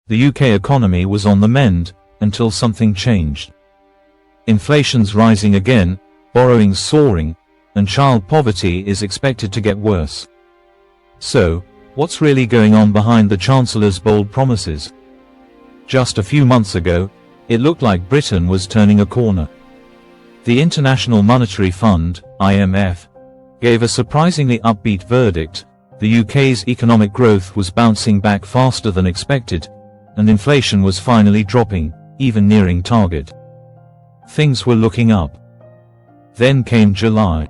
The UK economy was on the mend, until something changed. Inflation's rising again, borrowing's soaring, and child poverty is expected to get worse. So, what's really going on behind the Chancellor's bold promises? Just a few months ago, it looked like Britain was turning a corner. The International Monetary Fund, IMF, gave a surprisingly upbeat verdict. The UK's economic growth was bouncing back faster than expected, and inflation was finally dropping, even nearing target. Things were looking up. Then came July.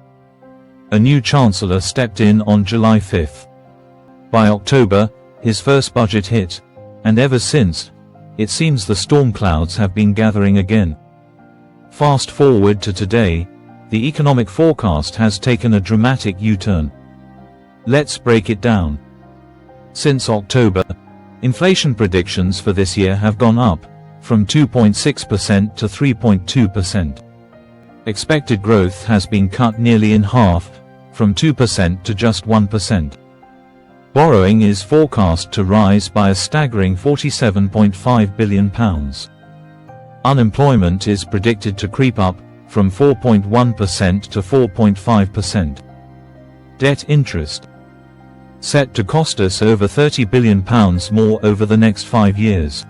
A new Chancellor stepped in on July 5th. By October, his first budget hit, and ever since, it seems the storm clouds have been gathering again. Fast forward to today, the economic forecast has taken a dramatic U-turn. Let's break it down. Since October, inflation predictions for this year have gone up, from 2.6% to 3.2%. Expected growth has been cut nearly in half, from 2% to just 1%. Borrowing is forecast to rise by a staggering £47.5 billion. Unemployment is predicted to creep up, from 4.1% to 4.5%. Debt interest set to cost us over £30 billion more over the next 5 years.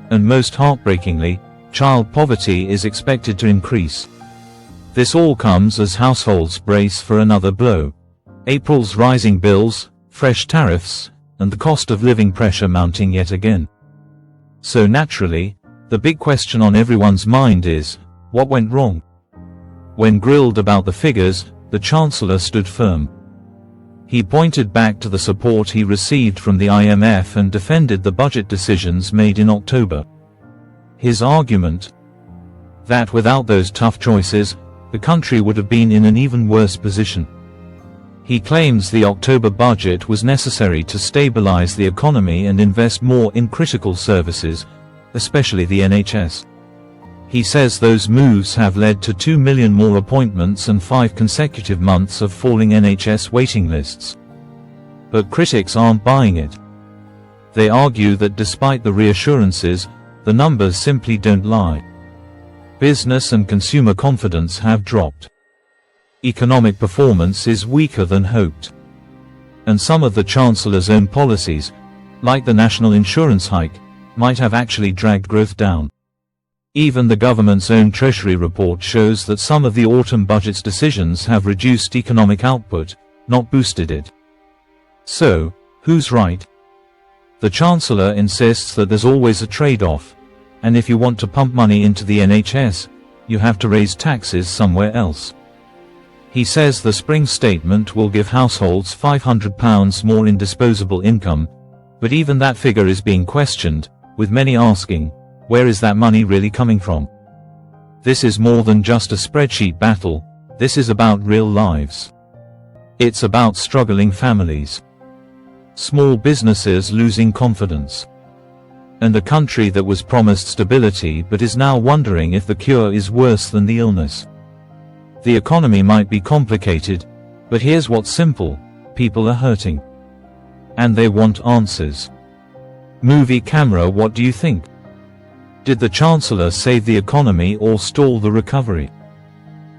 And most heartbreakingly, child poverty is expected to increase. This all comes as households brace for another blow. April's rising bills, fresh tariffs, and the cost of living pressure mounting yet again. So naturally, the big question on everyone's mind is, what went wrong? When grilled about the figures, the Chancellor stood firm. He pointed back to the support he received from the IMF and defended the budget decisions made in October. His argument? That without those tough choices, the country would have been in an even worse position. He claims the October budget was necessary to stabilize the economy and invest more in critical services, especially the NHS. He says those moves have led to 2 million more appointments and 5 consecutive months of falling NHS waiting lists. But critics aren't buying it. They argue that despite the reassurances, the numbers simply don't lie. Business and consumer confidence have dropped. Economic performance is weaker than hoped. And some of the Chancellor's own policies, like the national insurance hike, might have actually dragged growth down. Even the government's own Treasury report shows that some of the autumn budget's decisions have reduced economic output, not boosted it. So, who's right? The Chancellor insists that there's always a trade-off, and if you want to pump money into the NHS, you have to raise taxes somewhere else. He says the spring statement will give households £500 more in disposable income, but even that figure is being questioned, with many asking, where is that money really coming from? This is more than just a spreadsheet battle, this is about real lives. It's about struggling families. Small businesses losing confidence. And a country that was promised stability but is now wondering if the cure is worse than the illness. The economy might be complicated, but here's what's simple, people are hurting. And they want answers. Movie camera, what do you think? Did the Chancellor save the economy or stall the recovery?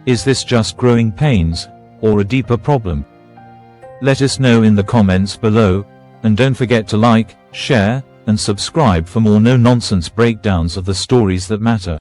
Is this just growing pains, or a deeper problem? Let us know in the comments below, and don't forget to like, share, and subscribe for more no-nonsense breakdowns of the stories that matter.